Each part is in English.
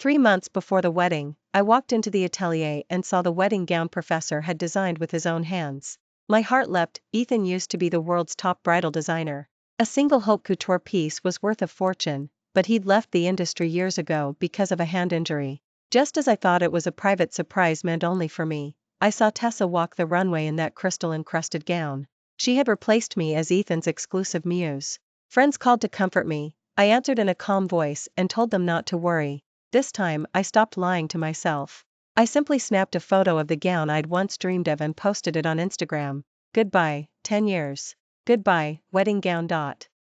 3 months before the wedding, I walked into the atelier and saw the wedding gown professor had designed with his own hands. My heart leapt. Ethan used to be the world's top bridal designer. A single haute couture piece was worth a fortune, but he'd left the industry years ago because of a hand injury. Just as I thought it was a private surprise meant only for me, I saw Tessa walk the runway in that crystal-encrusted gown. She had replaced me as Ethan's exclusive muse. Friends called to comfort me. I answered in a calm voice and told them not to worry. This time, I stopped lying to myself. I simply snapped a photo of the gown I'd once dreamed of and posted it on Instagram. Goodbye, 10 years. Goodbye, wedding gown.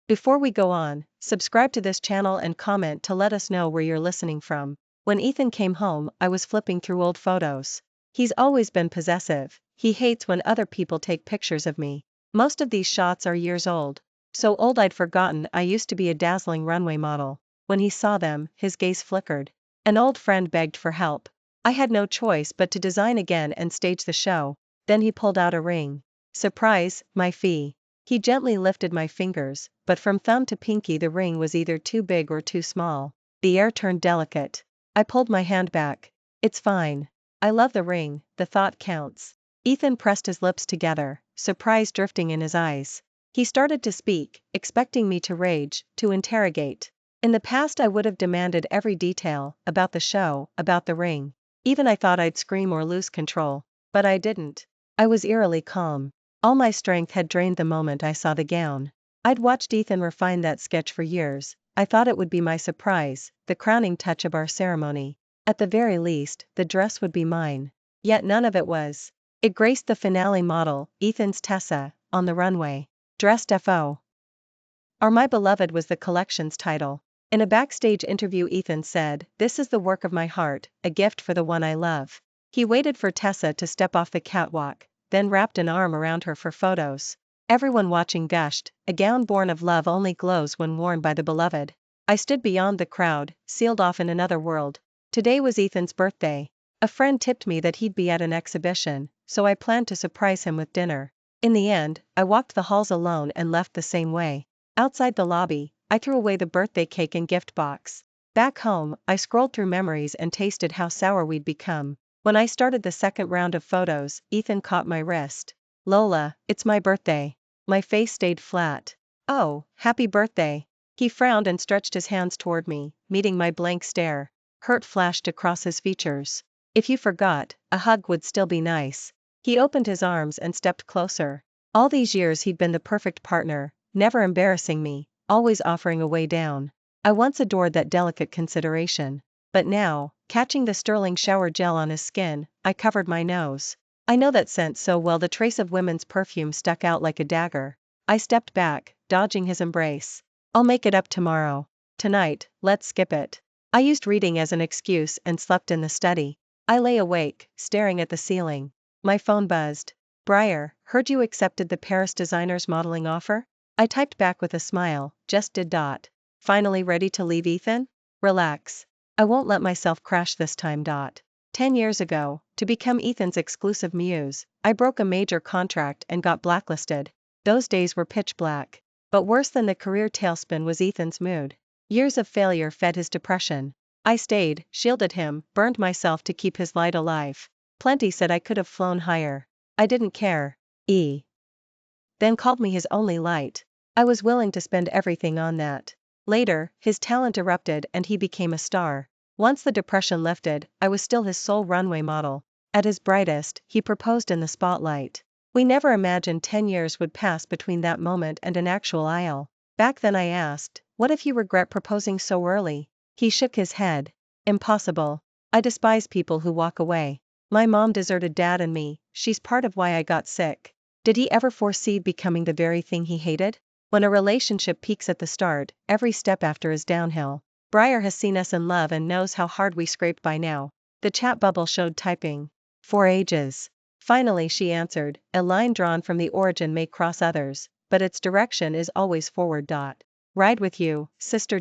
Before we go on, subscribe to this channel and comment to let us know where you're listening from. When Ethan came home, I was flipping through old photos. He's always been possessive. He hates when other people take pictures of me. Most of these shots are years old. So old I'd forgotten I used to be a dazzling runway model. When he saw them, his gaze flickered. An old friend begged for help. I had no choice but to design again and stage the show. Then he pulled out a ring. Surprise, my fee. He gently lifted my fingers, but from thumb to pinky the ring was either too big or too small. The air turned delicate. I pulled my hand back. It's fine. I love the ring, the thought counts. Ethan pressed his lips together, surprise drifting in his eyes. He started to speak, expecting me to rage, to interrogate. In the past I would have demanded every detail, about the show, about the ring. Even I thought I'd scream or lose control. But I didn't. I was eerily calm. All my strength had drained the moment I saw the gown. I'd watched Ethan refine that sketch for years. I thought it would be my surprise, the crowning touch of our ceremony. At the very least, the dress would be mine. Yet none of it was. It graced the finale model, Ethan's Tessa, on the runway. Dressed FO. Our My Beloved was the collection's title. In a backstage interview Ethan said, "This is the work of my heart, a gift for the one I love." He waited for Tessa to step off the catwalk, then wrapped an arm around her for photos. Everyone watching gushed, a gown born of love only glows when worn by the beloved. I stood beyond the crowd, sealed off in another world. Today was Ethan's birthday. A friend tipped me that he'd be at an exhibition, so I planned to surprise him with dinner. In the end, I walked the halls alone and left the same way. Outside the lobby, I threw away the birthday cake and gift box. Back home, I scrolled through memories and tasted how sour we'd become. When I started the second round of photos, Ethan caught my wrist. "Lola, it's my birthday." My face stayed flat. "Oh, happy birthday." He frowned and stretched his hands toward me, meeting my blank stare. Hurt flashed across his features. "If you forgot, a hug would still be nice." He opened his arms and stepped closer. All these years he'd been the perfect partner, never embarrassing me, always offering a way down. I once adored that delicate consideration. But now, catching the sterling shower gel on his skin, I covered my nose. I know that scent so well, the trace of women's perfume stuck out like a dagger. I stepped back, dodging his embrace. "I'll make it up tomorrow. Tonight, let's skip it." I used reading as an excuse and slept in the study. I lay awake, staring at the ceiling. My phone buzzed. "Briar, heard you accepted the Paris designer's modeling offer?" I typed back with a smile, "Just did. Finally ready to leave Ethan? Relax. I won't let myself crash this time. 10 years ago, to become Ethan's exclusive muse, I broke a major contract and got blacklisted. Those days were pitch black. But worse than the career tailspin was Ethan's mood. Years of failure fed his depression. I stayed, shielded him, burned myself to keep his light alive. Plenty said I could have flown higher. I didn't care. Then called me his only light. I was willing to spend everything on that. Later, his talent erupted and he became a star. Once the depression lifted, I was still his sole runway model. At his brightest, he proposed in the spotlight. We never imagined 10 years would pass between that moment and an actual aisle. Back then I asked, "What if you regret proposing so early?" He shook his head. "Impossible. I despise people who walk away. My mom deserted Dad and me, she's part of why I got sick." Did he ever foresee becoming the very thing he hated? When a relationship peaks at the start, every step after is downhill. Briar has seen us in love and knows how hard we scraped by now. The chat bubble showed typing. "For ages." Finally she answered, "A line drawn from the origin may cross others, but its direction is always forward. Ride with you, sister.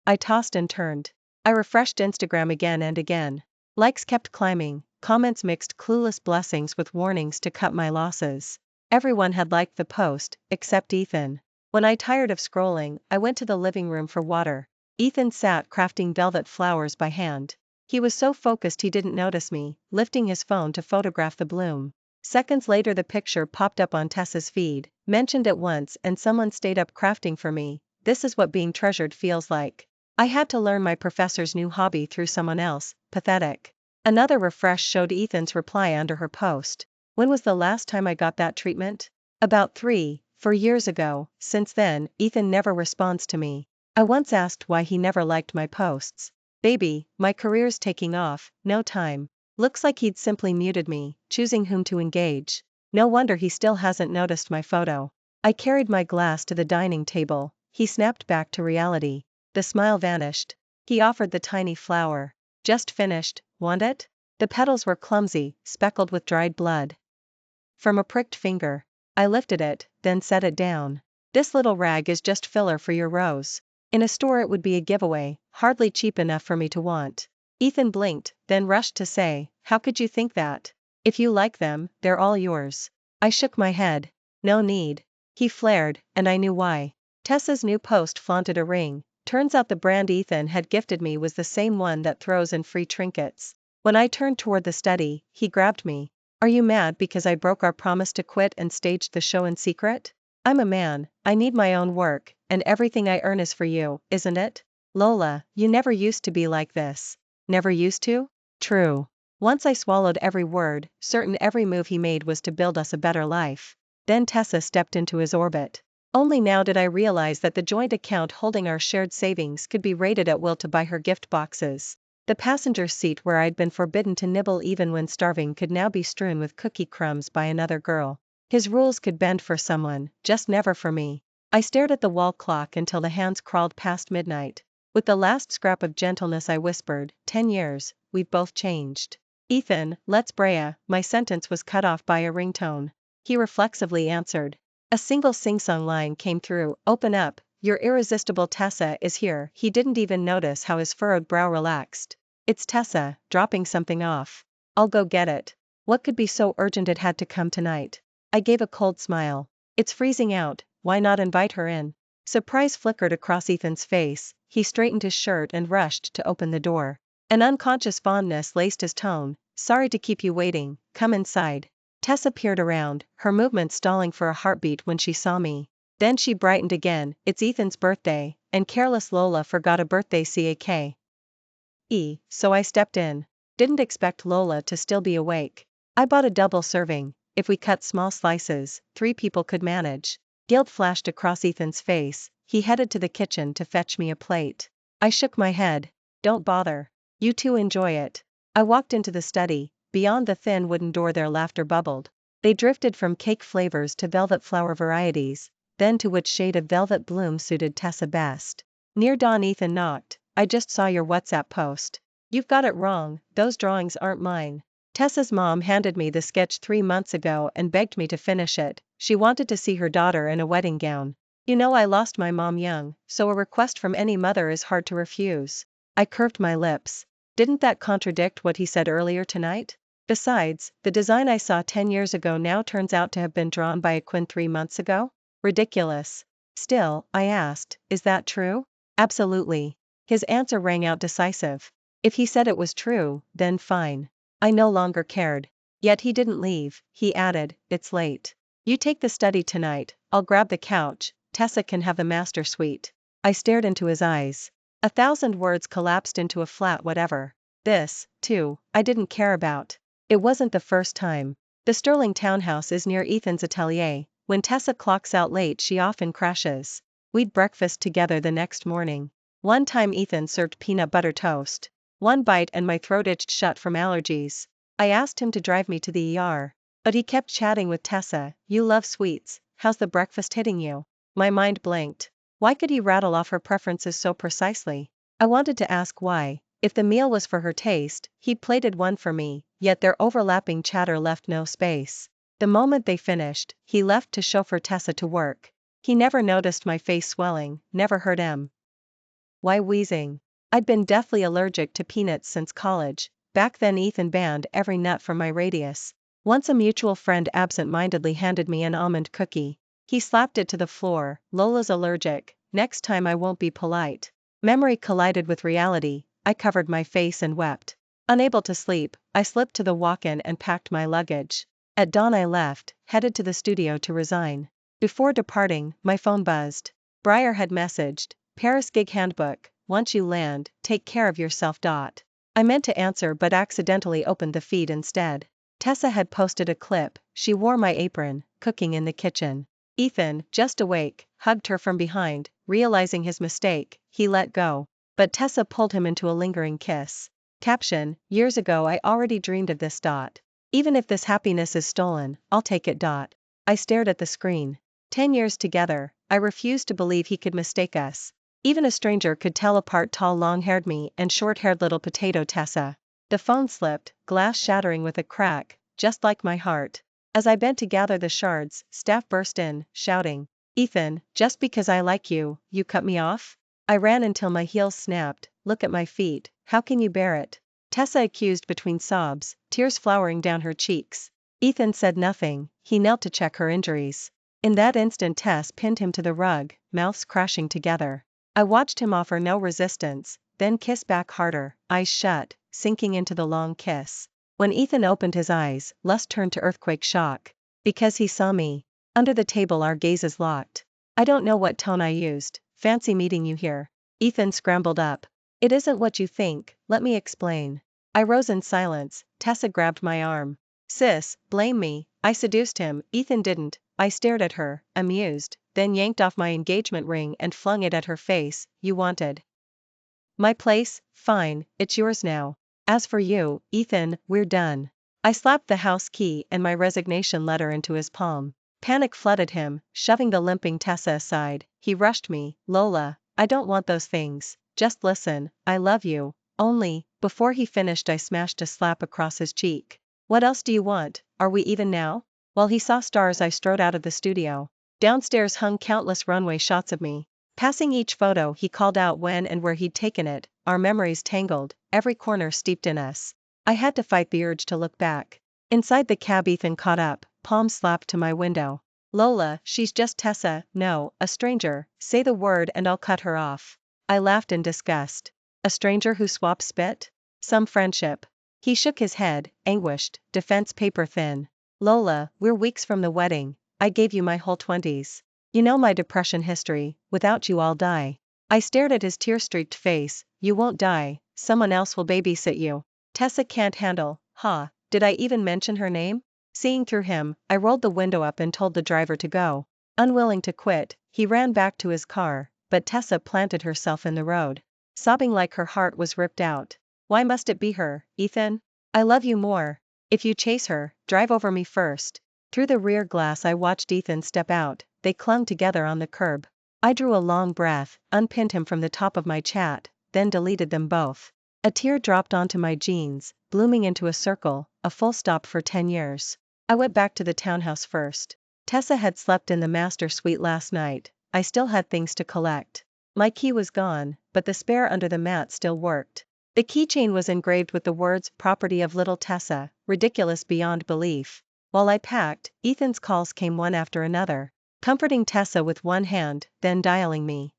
I tossed and turned. I refreshed Instagram again and again. Likes kept climbing, comments mixed clueless blessings with warnings to cut my losses. Everyone had liked the post, except Ethan. When I tired of scrolling, I went to the living room for water. Ethan sat crafting velvet flowers by hand. He was so focused he didn't notice me, lifting his phone to photograph the bloom. Seconds later the picture popped up on Tessa's feed, mentioned it once and someone stayed up crafting for me. This is what being treasured feels like. I had to learn my professor's new hobby through someone else. Pathetic. Another refresh showed Ethan's reply under her post. When was the last time I got that treatment? About 4 years ago. Since then, Ethan never responds to me. I once asked why he never liked my posts. Baby, my career's taking off, no time. Looks like he'd simply muted me, choosing whom to engage. No wonder he still hasn't noticed my photo. I carried my glass to the dining table. He snapped back to reality. The smile vanished. He offered the tiny flower. Just finished, want it? The petals were clumsy, speckled with dried blood from a pricked finger. I lifted it, then set it down. This little rag is just filler for your rose. In a store it would be a giveaway, hardly cheap enough for me to want. Ethan blinked, then rushed to say, how could you think that? If you like them, they're all yours. I shook my head. No need. He flared, and I knew why. Tessa's new post flaunted a ring. Turns out the brand Ethan had gifted me was the same one that throws in free trinkets. When I turned toward the study, he grabbed me. Are you mad because I broke our promise to quit and staged the show in secret? I'm a man, I need my own work, and everything I earn is for you, isn't it? Lola, you never used to be like this. Never used to? True. Once I swallowed every word, certain every move he made was to build us a better life. Then Tessa stepped into his orbit. Only now did I realize that the joint account holding our shared savings could be raided at will to buy her gift boxes. The passenger seat where I'd been forbidden to nibble even when starving could now be strewn with cookie crumbs by another girl. His rules could bend for someone, just never for me. I stared at the wall clock until the hands crawled past midnight. With the last scrap of gentleness I whispered, 10 years, we've both changed. Ethan, let's Brea. My sentence was cut off by a ringtone. He reflexively answered. A single sing-song line came through, open up, your irresistible Tessa is here. He didn't even notice how his furrowed brow relaxed. It's Tessa, dropping something off. I'll go get it. What could be so urgent it had to come tonight? I gave a cold smile. It's freezing out, why not invite her in? Surprise flickered across Ethan's face. He straightened his shirt and rushed to open the door. An unconscious fondness laced his tone. Sorry to keep you waiting, come inside. Tessa peered around, her movement stalling for a heartbeat when she saw me. Then she brightened again. It's Ethan's birthday, and careless Lola forgot a birthday cake. So I stepped in. Didn't expect Lola to still be awake. I bought a double serving. If we cut small slices, 3 people could manage. Guilt flashed across Ethan's face. He headed to the kitchen to fetch me a plate. I shook my head. Don't bother. You two enjoy it. I walked into the study. Beyond the thin wooden door their laughter bubbled. They drifted from cake flavors to velvet flower varieties, then to which shade of velvet bloom suited Tessa best. Near dawn Ethan knocked. I just saw your WhatsApp post. You've got it wrong, those drawings aren't mine. Tessa's mom handed me the sketch 3 months ago and begged me to finish it. She wanted to see her daughter in a wedding gown. You know I lost my mom young, so a request from any mother is hard to refuse. I curved my lips. Didn't that contradict what he said earlier tonight? Besides, the design I saw 10 years ago now turns out to have been drawn by a Quinn 3 months ago? Ridiculous. Still, I asked, is that true? Absolutely. His answer rang out decisive. If he said it was true, then fine. I no longer cared. Yet he didn't leave. He added, it's late. You take the study tonight, I'll grab the couch, Tessa can have the master suite. I stared into his eyes. 1,000 words collapsed into a flat whatever. This, too, I didn't care about. It wasn't the first time. The Sterling townhouse is near Ethan's atelier. When Tessa clocks out late she often crashes. We'd breakfast together the next morning. One time Ethan served peanut butter toast. One bite and my throat itched shut from allergies. I asked him to drive me to the ER. But he kept chatting with Tessa. You love sweets, how's the breakfast hitting you? My mind blanked. Why could he rattle off her preferences so precisely? I wanted to ask why. If the meal was for her taste, he'd plated one for me, yet their overlapping chatter left no space. The moment they finished, he left to chauffeur Tessa to work. He never noticed my face swelling, never heard why wheezing. I'd been deathly allergic to peanuts since college. Back then Ethan banned every nut from my radius. Once a mutual friend absent-mindedly handed me an almond cookie. He slapped it to the floor. Lola's allergic, next time I won't be polite. Memory collided with reality. I covered my face and wept. Unable to sleep, I slipped to the walk-in and packed my luggage. At dawn I left, headed to the studio to resign. Before departing, my phone buzzed. Breyer had messaged, "Paris gig handbook, once you land, take care of yourself." I meant to answer but accidentally opened the feed instead. Tessa had posted a clip. She wore my apron, cooking in the kitchen. Ethan, just awake, hugged her from behind. Realizing his mistake, he let go. But Tessa pulled him into a lingering kiss. Caption, years ago I already dreamed of this. Even if this happiness is stolen, I'll take it. I stared at the screen. 10 years together, I refused to believe he could mistake us. Even a stranger could tell apart tall long-haired me and short-haired little potato Tessa. The phone slipped, glass shattering with a crack, just like my heart. As I bent to gather the shards, staff burst in, shouting, "Ethan, just because I like you, you cut me off?" I ran until my heels snapped. "Look at my feet, how can you bear it?" Tessa accused between sobs, tears flowering down her cheeks. Ethan said nothing, he knelt to check her injuries. In that instant Tess pinned him to the rug, mouths crashing together. I watched him offer no resistance, then kiss back harder, eyes shut, sinking into the long kiss. When Ethan opened his eyes, lust turned to earthquake shock. Because he saw me. Under the table our gazes locked. I don't know what tone I used. "Fancy meeting you here." Ethan scrambled up. "It isn't what you think, let me explain." I rose in silence. Tessa grabbed my arm. "Sis, blame me, I seduced him." Ethan didn't. I stared at her, amused, then yanked off my engagement ring and flung it at her face. "You wanted my place? Fine, it's yours now. As for you, Ethan, we're done." I slapped the house key and my resignation letter into his palm. Panic flooded him, shoving the limping Tessa aside. He rushed me. "Lola, I don't want those things, just listen, I love you, only." Before he finished I smashed a slap across his cheek. "What else do you want? Are we even now?" While he saw stars I strode out of the studio. Downstairs hung countless runway shots of me. Passing each photo he called out when and where he'd taken it, our memories tangled, every corner steeped in us. I had to fight the urge to look back. Inside the cab Ethan caught up, palm slapped to my window. "Lola, she's just Tessa." "No, a stranger, say the word and I'll cut her off." I laughed in disgust. "A stranger who swaps spit? Some friendship." He shook his head, anguished, defense paper thin. "Lola, we're weeks from the wedding, I gave you my whole 20s. You know my depression history, without you I'll die." I stared at his tear-streaked face. "You won't die, someone else will babysit you. Tessa can't handle." Did I even mention her name? Seeing through him, I rolled the window up and told the driver to go. Unwilling to quit, he ran back to his car, but Tessa planted herself in the road, sobbing like her heart was ripped out. "Why must it be her, Ethan? I love you more. If you chase her, drive over me first." Through the rear glass I watched Ethan step out. They clung together on the curb. I drew a long breath, unpinned him from the top of my chat, then deleted them both. A tear dropped onto my jeans, blooming into a circle, a full stop for 10 years. I went back to the townhouse first. Tessa had slept in the master suite last night. I still had things to collect. My key was gone, but the spare under the mat still worked. The keychain was engraved with the words "Property of little Tessa," ridiculous beyond belief. While I packed, Ethan's calls came one after another, comforting Tessa with one hand, then dialing me.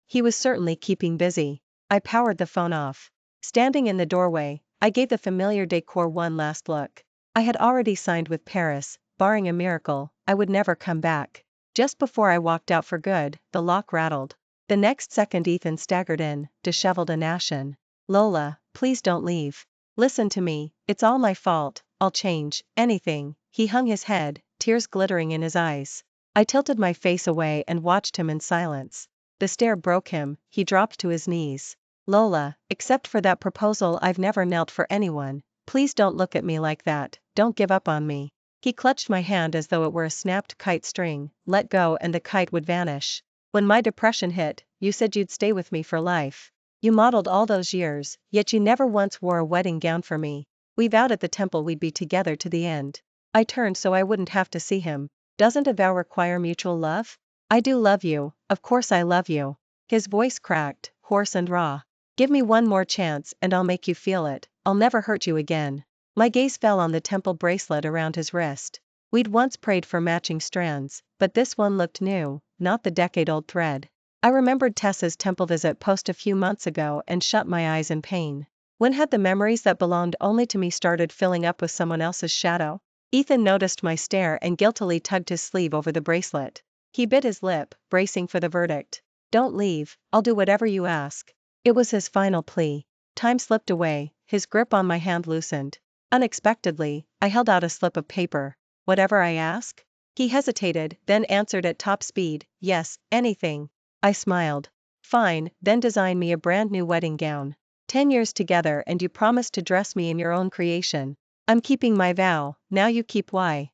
He was certainly keeping busy. I powered the phone off. Standing in the doorway, I gave the familiar decor one last look. I had already signed with Paris. Barring a miracle, I would never come back. Just before I walked out for good, the lock rattled. The next second Ethan staggered in, disheveled and ashen. "Lola, please don't leave. Listen to me, it's all my fault, I'll change, anything." He hung his head, tears glittering in his eyes. I tilted my face away and watched him in silence. The stare broke him, he dropped to his knees. "Lola, except for that proposal I've never knelt for anyone. Please don't look at me like that, don't give up on me." He clutched my hand as though it were a snapped kite string, let go and the kite would vanish. "When my depression hit, you said you'd stay with me for life. You modeled all those years, yet you never once wore a wedding gown for me. We vowed at the temple we'd be together to the end." I turned so I wouldn't have to see him. "Doesn't a vow require mutual love?" "I do love you, of course I love you." His voice cracked, hoarse and raw. "Give me one more chance and I'll make you feel it, I'll never hurt you again." My gaze fell on the temple bracelet around his wrist. We'd once prayed for matching strands, but this one looked new, not the decade-old thread. I remembered Tessa's temple visit post a few months ago and shut my eyes in pain. When had the memories that belonged only to me started filling up with someone else's shadow? Ethan noticed my stare and guiltily tugged his sleeve over the bracelet. He bit his lip, bracing for the verdict. Don't leave, I'll do whatever you ask. It was his final plea. Time slipped away, his grip on my hand loosened. Unexpectedly, I held out a slip of paper. Whatever I ask? He hesitated, then answered at top speed, yes, anything. I smiled. Fine, then design me a brand new wedding gown. 10 years together and you promised to dress me in your own creation. I'm keeping my vow, now you keep why.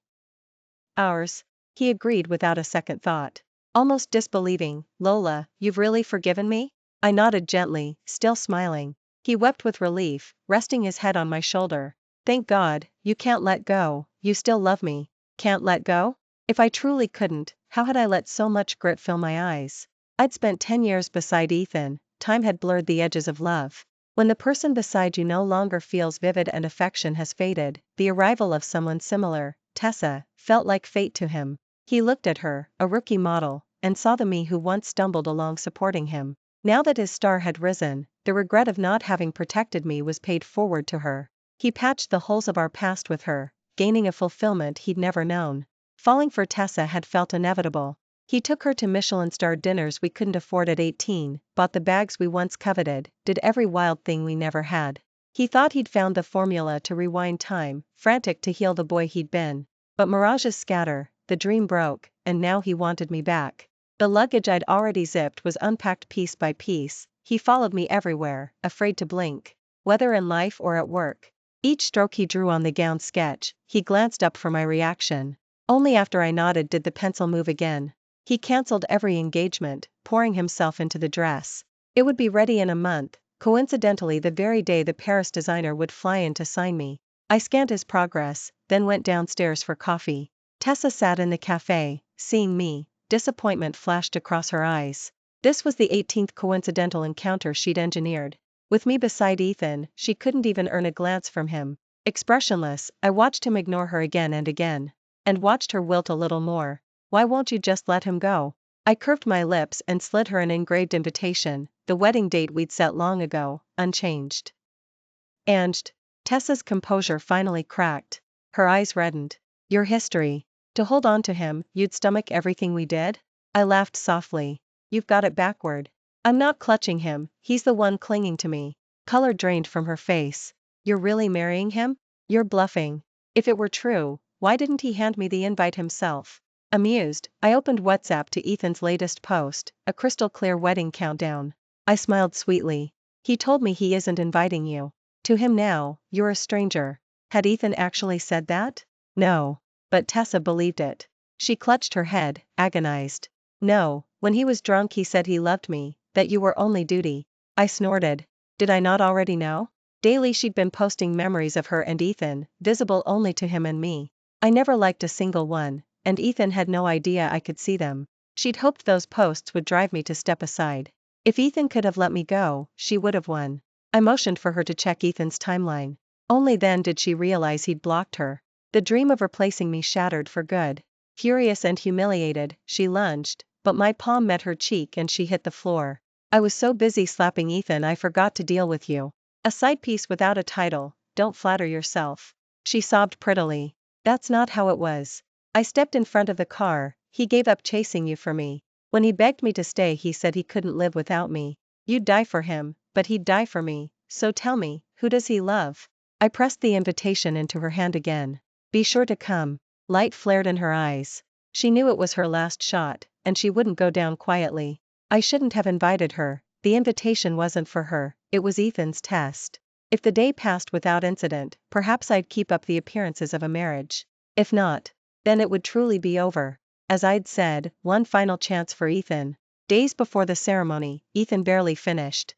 Ours. He agreed without a second thought. Almost disbelieving, Lola, you've really forgiven me? I nodded gently, still smiling. He wept with relief, resting his head on my shoulder. Thank God, you can't let go, you still love me. Can't let go? If I truly couldn't, how had I let so much grit fill my eyes? I'd spent 10 years beside Ethan, time had blurred the edges of love. When the person beside you no longer feels vivid and affection has faded, the arrival of someone similar, Tessa, felt like fate to him. He looked at her, a rookie model, and saw the me who once stumbled along supporting him. Now that his star had risen, the regret of not having protected me was paid forward to her. He patched the holes of our past with her, gaining a fulfillment he'd never known. Falling for Tessa had felt inevitable. He took her to Michelin-starred dinners we couldn't afford at 18, bought the bags we once coveted, did every wild thing we never had. He thought he'd found the formula to rewind time, frantic to heal the boy he'd been. But mirages scatter, the dream broke, and now he wanted me back. The luggage I'd already zipped was unpacked piece by piece. He followed me everywhere, afraid to blink. Whether in life or at work. Each stroke he drew on the gown sketch, he glanced up for my reaction. Only after I nodded did the pencil move again. He cancelled every engagement, pouring himself into the dress. It would be ready in a month, coincidentally the very day the Paris designer would fly in to sign me. I scanned his progress, then went downstairs for coffee. Tessa sat in the cafe, seeing me. Disappointment flashed across her eyes. This was the 18th coincidental encounter she'd engineered. With me beside Ethan, she couldn't even earn a glance from him. Expressionless, I watched him ignore her again and again. And watched her wilt a little more. Why won't you just let him go? I curved my lips and slid her an engraved invitation, the wedding date we'd set long ago, unchanged. And Tessa's composure finally cracked. Her eyes reddened. Your history. To hold on to him, you'd stomach everything we did? I laughed softly. You've got it backward. I'm not clutching him, he's the one clinging to me. Color drained from her face. You're really marrying him? You're bluffing. If it were true, why didn't he hand me the invite himself? Amused, I opened WhatsApp to Ethan's latest post, a crystal clear wedding countdown. I smiled sweetly. He told me he isn't inviting you. To him now, you're a stranger. Had Ethan actually said that? No. But Tessa believed it. She clutched her head, agonized. No, when he was drunk he said he loved me, that you were only duty. I snorted. Did I not already know? Daily she'd been posting memories of her and Ethan, visible only to him and me. I never liked a single one, and Ethan had no idea I could see them. She'd hoped those posts would drive me to step aside. If Ethan could have let me go, she would have won. I motioned for her to check Ethan's timeline. Only then did she realize he'd blocked her. The dream of replacing me shattered for good. Furious and humiliated, she lunged, but my palm met her cheek and she hit the floor. I was so busy slapping Ethan I forgot to deal with you. A side piece without a title, don't flatter yourself. She sobbed prettily. That's not how it was. I stepped in front of the car, he gave up chasing you for me. When he begged me to stay he said he couldn't live without me. You'd die for him, but he'd die for me, so tell me, who does he love? I pressed the invitation into her hand again. Be sure to come. Light flared in her eyes. She knew it was her last shot, and she wouldn't go down quietly. I shouldn't have invited her, the invitation wasn't for her, it was Ethan's test. If the day passed without incident, perhaps I'd keep up the appearances of a marriage. If not, then it would truly be over. As I'd said, one final chance for Ethan. Days before the ceremony, Ethan barely finished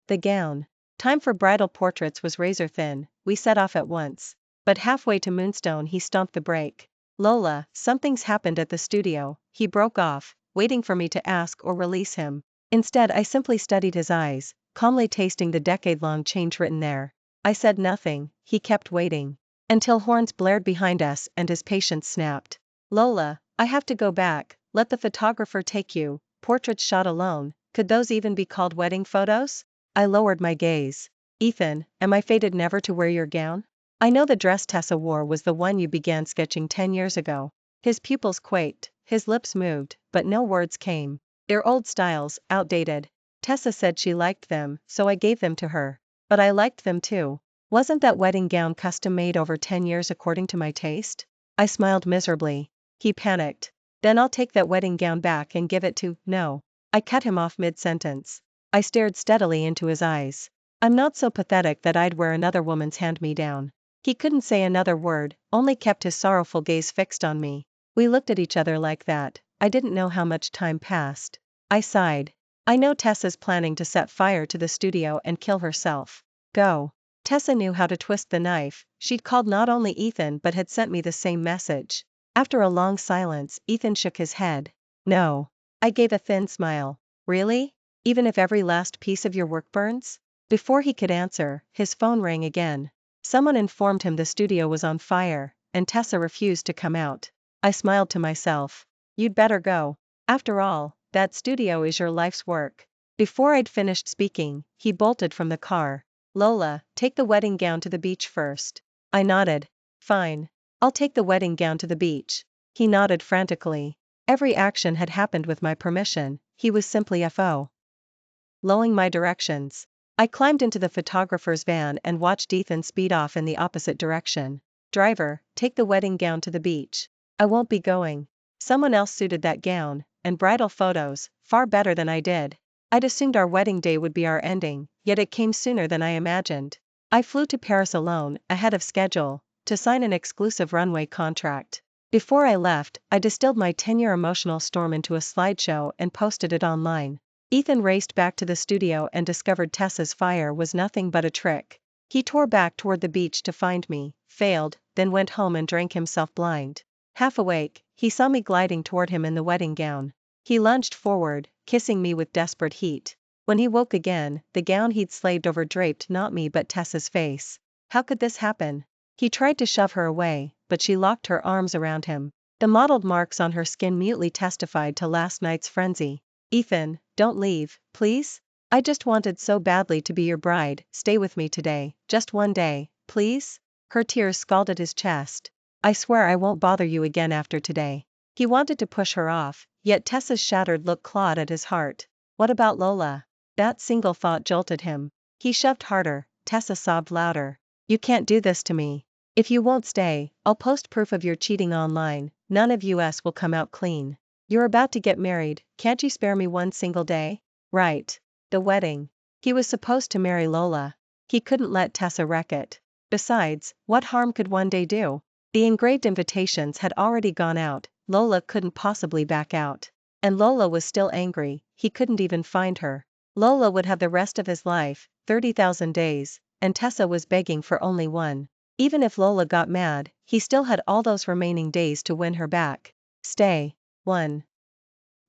the gown. Time for bridal portraits was razor thin, we set off at once. But halfway to Moonstone he stomped the brake. Lola, something's happened at the studio, he broke off, waiting for me to ask or release him. Instead I simply studied his eyes, calmly tasting the decade-long change written there. I said nothing, he kept waiting. Until horns blared behind us and his patience snapped. Lola, I have to go back, let the photographer take you, portraits shot alone, could those even be called wedding photos? I lowered my gaze. Ethan, am I fated never to wear your gown? I know the dress Tessa wore was the one you began sketching 10 years ago. His pupils quaked, his lips moved, but no words came. They're old styles, outdated. Tessa said she liked them, so I gave them to her. But I liked them too. Wasn't that wedding gown custom made over 10 years according to my taste? I smiled miserably. He panicked. Then I'll take that wedding gown back and give it to, no. I cut him off mid-sentence. I stared steadily into his eyes. I'm not so pathetic that I'd wear another woman's hand-me-down. He couldn't say another word, only kept his sorrowful gaze fixed on me. We looked at each other like that. I didn't know how much time passed. I sighed. I know Tessa's planning to set fire to the studio and kill herself. Go. Tessa knew how to twist the knife. She'd called not only Ethan but had sent me the same message. After a long silence, Ethan shook his head. No. I gave a thin smile. Really? Even if every last piece of your work burns? Before he could answer, his phone rang again. Someone informed him the studio was on fire, and Tessa refused to come out. I smiled to myself. You'd better go. After all, that studio is your life's work. Before I'd finished speaking, he bolted from the car. Lola, take the wedding gown to the beach first. I nodded. Fine. I'll take the wedding gown to the beach. He nodded frantically. Every action had happened with my permission. He was simply following my directions. I climbed into the photographer's van and watched Ethan speed off in the opposite direction. Driver, take the wedding gown to the beach. I won't be going. Someone else suited that gown, and bridal photos, far better than I did. I'd assumed our wedding day would be our ending, yet it came sooner than I imagined. I flew to Paris alone, ahead of schedule, to sign an exclusive runway contract. Before I left, I distilled my 10-year emotional storm into a slideshow and posted it online. Ethan raced back to the studio and discovered Tessa's fire was nothing but a trick. He tore back toward the beach to find me, failed, then went home and drank himself blind. Half awake, he saw me gliding toward him in the wedding gown. He lunged forward, kissing me with desperate heat. When he woke again, the gown he'd slaved over draped not me but Tessa's face. How could this happen? He tried to shove her away, but she locked her arms around him. The mottled marks on her skin mutely testified to last night's frenzy. Ethan, don't leave, please? I just wanted so badly to be your bride. Stay with me today, just one day, please? Her tears scalded his chest. I swear I won't bother you again after today. He wanted to push her off, yet Tessa's shattered look clawed at his heart. What about Lola? That single thought jolted him. He shoved harder. Tessa sobbed louder. You can't do this to me. If you won't stay, I'll post proof of your cheating online. None of us will come out clean. You're about to get married, can't you spare me one single day? Right. The wedding. He was supposed to marry Lola. He couldn't let Tessa wreck it. Besides, what harm could one day do? The engraved invitations had already gone out. Lola couldn't possibly back out. And Lola was still angry. He couldn't even find her. Lola would have the rest of his life, 30,000 days, and Tessa was begging for only one. Even if Lola got mad, he still had all those remaining days to win her back. Stay. One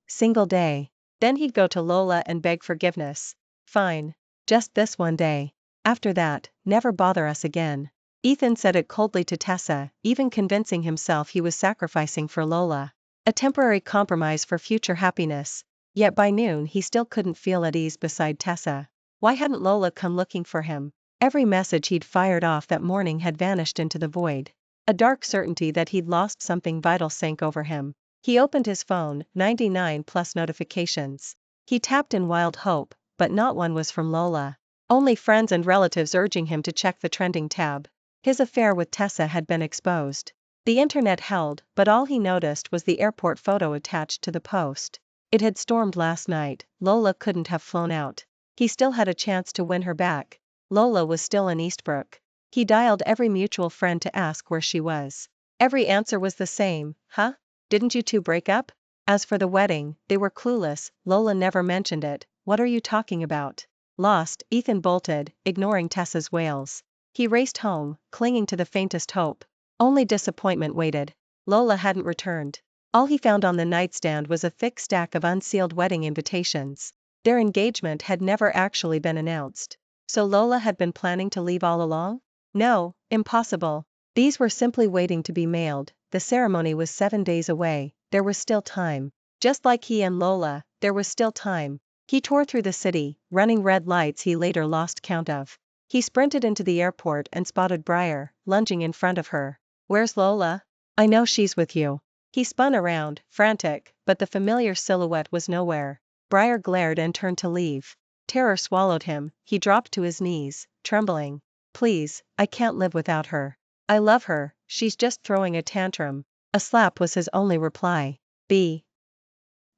single day. Then he'd go to Lola and beg forgiveness. Fine. Just this one day. After that, never bother us again. Ethan said it coldly to Tessa, even convincing himself he was sacrificing for Lola. A temporary compromise for future happiness. Yet by noon he still couldn't feel at ease beside Tessa. Why hadn't Lola come looking for him? Every message he'd fired off that morning had vanished into the void. A dark certainty that he'd lost something vital sank over him. He opened his phone, 99 plus notifications. He tapped in wild hope, but not one was from Lola. Only friends and relatives urging him to check the trending tab. His affair with Tessa had been exposed. The internet held, but all he noticed was the airport photo attached to the post. It had stormed last night. Lola couldn't have flown out. He still had a chance to win her back. Lola was still in Eastbrook. He dialed every mutual friend to ask where she was. Every answer was the same. Huh? Didn't you two break up? As for the wedding, they were clueless. Lola never mentioned it. What are you talking about? Lost, Ethan bolted, ignoring Tessa's wails. He raced home, clinging to the faintest hope. Only disappointment waited. Lola hadn't returned. All he found on the nightstand was a thick stack of unsealed wedding invitations. Their engagement had never actually been announced. So Lola had been planning to leave all along? No, impossible. These were simply waiting to be mailed. The ceremony was 7 days away. There was still time. Just like he and Lola, there was still time. He tore through the city, running red lights he later lost count of. He sprinted into the airport and spotted Briar, lunging in front of her. "Where's Lola? I know she's with you." He spun around, frantic, but the familiar silhouette was nowhere. Briar glared and turned to leave. Terror swallowed him, he dropped to his knees, trembling. "Please, I can't live without her. I love her, she's just throwing a tantrum." A slap was his only reply. B.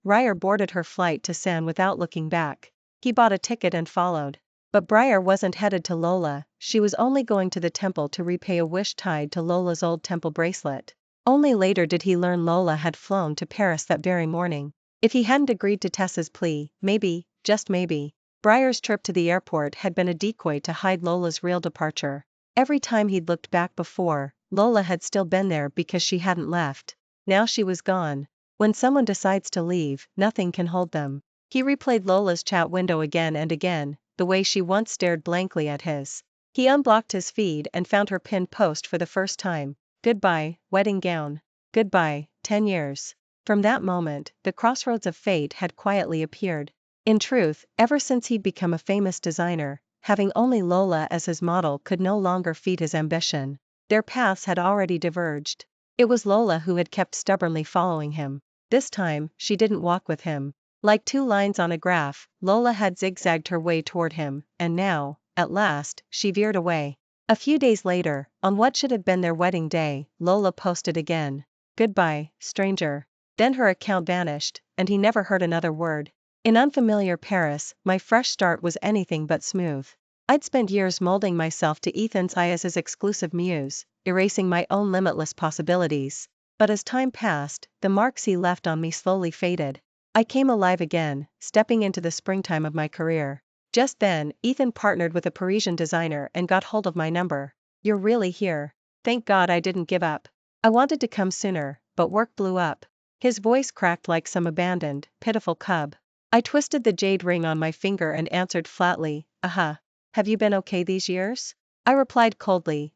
Briar boarded her flight to San without looking back. He bought a ticket and followed. But Briar wasn't headed to Lola, she was only going to the temple to repay a wish tied to Lola's old temple bracelet. Only later did he learn Lola had flown to Paris that very morning. If he hadn't agreed to Tessa's plea, maybe, just maybe, Briar's trip to the airport had been a decoy to hide Lola's real departure. Every time he'd looked back before, Lola had still been there because she hadn't left. Now she was gone. When someone decides to leave, nothing can hold them. He replayed Lola's chat window again and again, the way she once stared blankly at his. He unblocked his feed and found her pinned post for the first time. "Goodbye, wedding gown. Goodbye, 10 years. From that moment, the crossroads of fate had quietly appeared. In truth, ever since he'd become a famous designer, having only Lola as his model could no longer feed his ambition. Their paths had already diverged. It was Lola who had kept stubbornly following him. This time, she didn't walk with him. Like two lines on a graph, Lola had zigzagged her way toward him, and now, at last, she veered away. A few days later, on what should have been their wedding day, Lola posted again. "Goodbye, stranger." Then her account vanished, and he never heard another word. In unfamiliar Paris, my fresh start was anything but smooth. I'd spent years molding myself to I as his exclusive muse, erasing my own limitless possibilities. But as time passed, the marks he left on me slowly faded. I came alive again, stepping into the springtime of my career. Just then, Ethan partnered with a Parisian designer and got hold of my number. "You're really here. Thank God I didn't give up. I wanted to come sooner, but work blew up." His voice cracked like some abandoned, pitiful cub. I twisted the jade ring on my finger and answered flatly, "Have you been okay these years?" I replied coldly,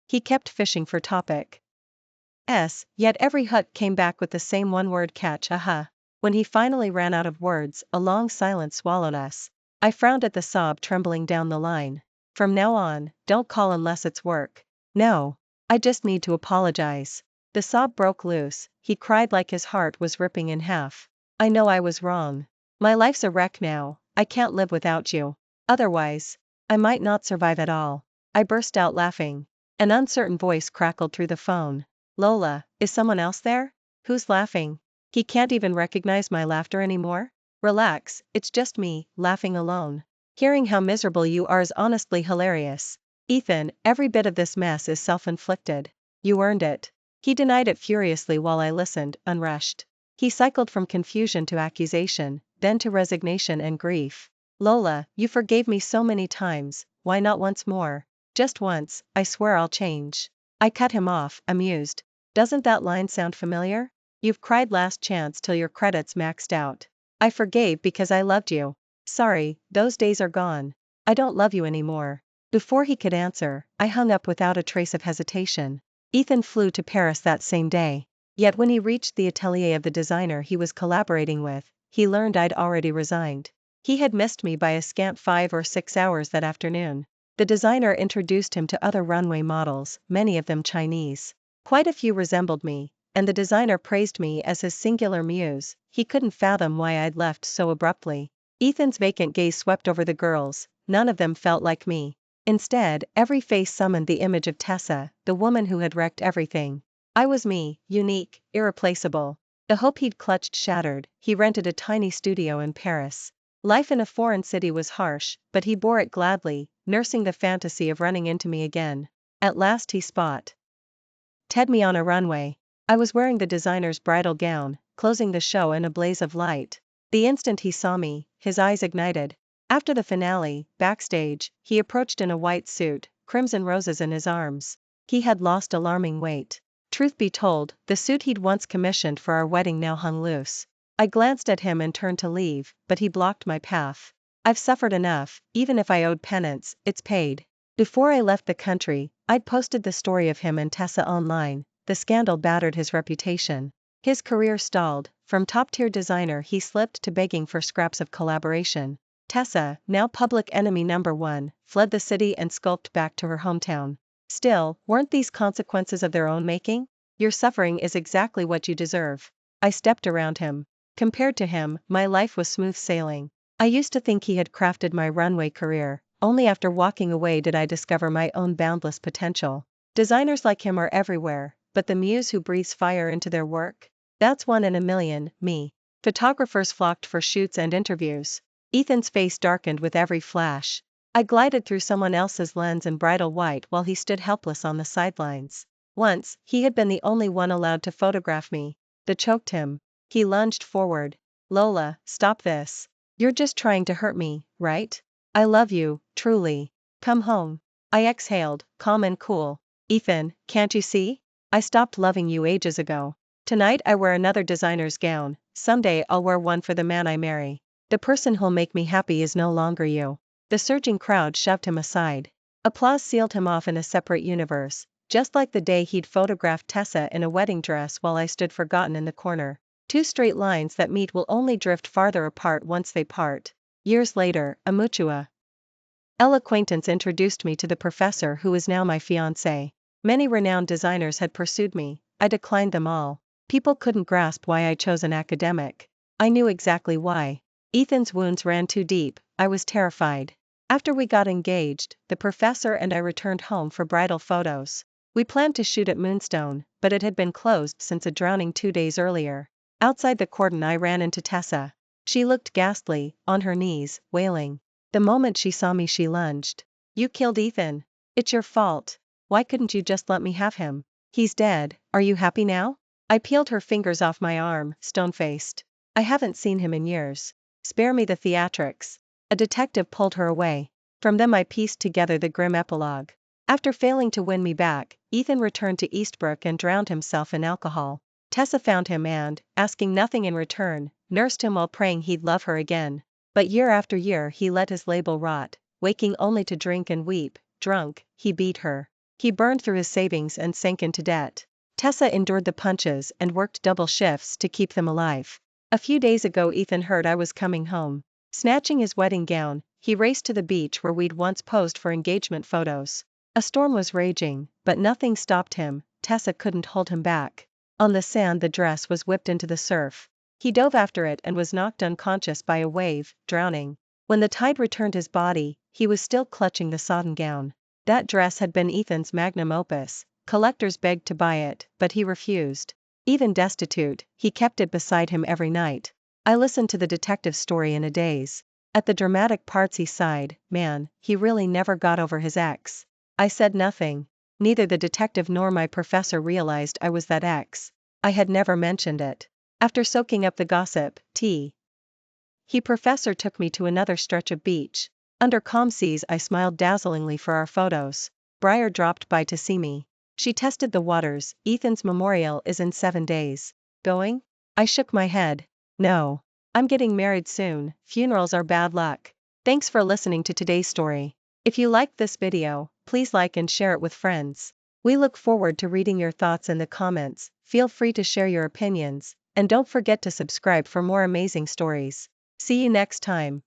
He kept fishing for topic. Yet every hook came back with the same one-word catch, When he finally ran out of words, a long silence swallowed us. I frowned at the sob trembling down the line. "From now on, don't call unless it's work." "No. I just need to apologize." The sob broke loose, he cried like his heart was ripping in half. "I know I was wrong. My life's a wreck now, I can't live without you. Otherwise, I might not survive at all." I burst out laughing. An uncertain voice crackled through the phone. "Lola, is someone else there? Who's laughing?" He can't even recognize my laughter anymore? "Relax, it's just me, laughing alone. Hearing how miserable you are is honestly hilarious. Ethan, every bit of this mess is self-inflicted. You earned it." He denied it furiously while I listened, unrushed. He cycled from confusion to accusation, then to resignation and grief. "Lola, you forgave me so many times, why not once more? Just once, I swear I'll change." I cut him off, amused. "Doesn't that line sound familiar? You've cried last chance till your credits maxed out. I forgave because I loved you. Sorry, those days are gone. I don't love you anymore." Before he could answer, I hung up without a trace of hesitation. Ethan flew to Paris that same day. Yet when he reached the atelier of the designer he was collaborating with, he learned I'd already resigned. He had missed me by a scant 5 or 6 hours that afternoon. The designer introduced him to other runway models, many of them Chinese. Quite a few resembled me, and the designer praised me as his singular muse. He couldn't fathom why I'd left so abruptly. Ethan's vacant gaze swept over the girls, none of them felt like me. Instead, every face summoned the image of Tessa, the woman who had wrecked everything. I was me, unique, irreplaceable. The hope he'd clutched shattered. He rented a tiny studio in Paris. Life in a foreign city was harsh, but he bore it gladly, nursing the fantasy of running into me again. At last he spotted me on a runway. I was wearing the designer's bridal gown, closing the show in a blaze of light. The instant he saw me, his eyes ignited. After the finale, backstage, he approached in a white suit, crimson roses in his arms. He had lost alarming weight. Truth be told, the suit he'd once commissioned for our wedding now hung loose. I glanced at him and turned to leave, but he blocked my path. "I've suffered enough, even if I owed penance, it's paid." Before I left the country, I'd posted the story of him and Tessa online. The scandal battered his reputation. His career stalled, from top-tier designer he slipped to begging for scraps of collaboration. Tessa, now public enemy number one, fled the city and skulked back to her hometown. Still, weren't these consequences of their own making? Your suffering is exactly what you deserve. I stepped around him. Compared to him, my life was smooth sailing. I used to think he had crafted my runway career, only after walking away did I discover my own boundless potential. Designers like him are everywhere, but the muse who breathes fire into their work? That's one in a million, me. Photographers flocked for shoots and interviews. Ethan's face darkened with every flash. I glided through someone else's lens in bridal white while he stood helpless on the sidelines. Once, he had been the only one allowed to photograph me. That choked him. He lunged forward. Lola, stop this. You're just trying to hurt me, right? I love you, truly. Come home. I exhaled, calm and cool. Ethan, can't you see? I stopped loving you ages ago. Tonight I wear another designer's gown, someday I'll wear one for the man I marry. The person who'll make me happy is no longer you. The surging crowd shoved him aside. Applause sealed him off in a separate universe, just like the day he'd photographed Tessa in a wedding dress while I stood forgotten in the corner. Two straight lines that meet will only drift farther apart once they part. Years later, a mutual acquaintance introduced me to the professor who is now my fiancé. Many renowned designers had pursued me. I declined them all. People couldn't grasp why I chose an academic. I knew exactly why. Ethan's wounds ran too deep. I was terrified. After we got engaged, the professor and I returned home for bridal photos. We planned to shoot at Moonstone, but it had been closed since a drowning 2 days earlier. Outside the cordon I ran into Tessa. She looked ghastly, on her knees, wailing. The moment she saw me she lunged. You killed Ethan. It's your fault. Why couldn't you just let me have him? He's dead, are you happy now? I peeled her fingers off my arm, stone-faced. I haven't seen him in years. Spare me the theatrics. A detective pulled her away. From them I pieced together the grim epilogue. After failing to win me back, Ethan returned to Eastbrook and drowned himself in alcohol. Tessa found him and, asking nothing in return, nursed him while praying he'd love her again. But year after year he let his label rot, waking only to drink and weep. Drunk, he beat her. He burned through his savings and sank into debt. Tessa endured the punches and worked double shifts to keep them alive. A few days ago Ethan heard I was coming home. Snatching his wedding gown, he raced to the beach where we'd once posed for engagement photos. A storm was raging, but nothing stopped him. Tessa couldn't hold him back. On the sand the dress was whipped into the surf. He dove after it and was knocked unconscious by a wave, drowning. When the tide returned his body, he was still clutching the sodden gown. That dress had been Ethan's magnum opus. Collectors begged to buy it, but he refused. Even destitute, he kept it beside him every night. I listened to the detective's story in a daze. At the dramatic parts he sighed, man, he really never got over his ex. I said nothing. Neither the detective nor my professor realized I was that ex. I had never mentioned it. After soaking up the gossip, he professor took me to another stretch of beach. Under calm seas I smiled dazzlingly for our photos. Briar dropped by to see me. She tested the waters. Ethan's memorial is in 7 days. Going? I shook my head. No. I'm getting married soon. Funerals are bad luck. Thanks for listening to today's story. If you liked this video, please like and share it with friends. We look forward to reading your thoughts in the comments. Feel free to share your opinions, and don't forget to subscribe for more amazing stories. See you next time.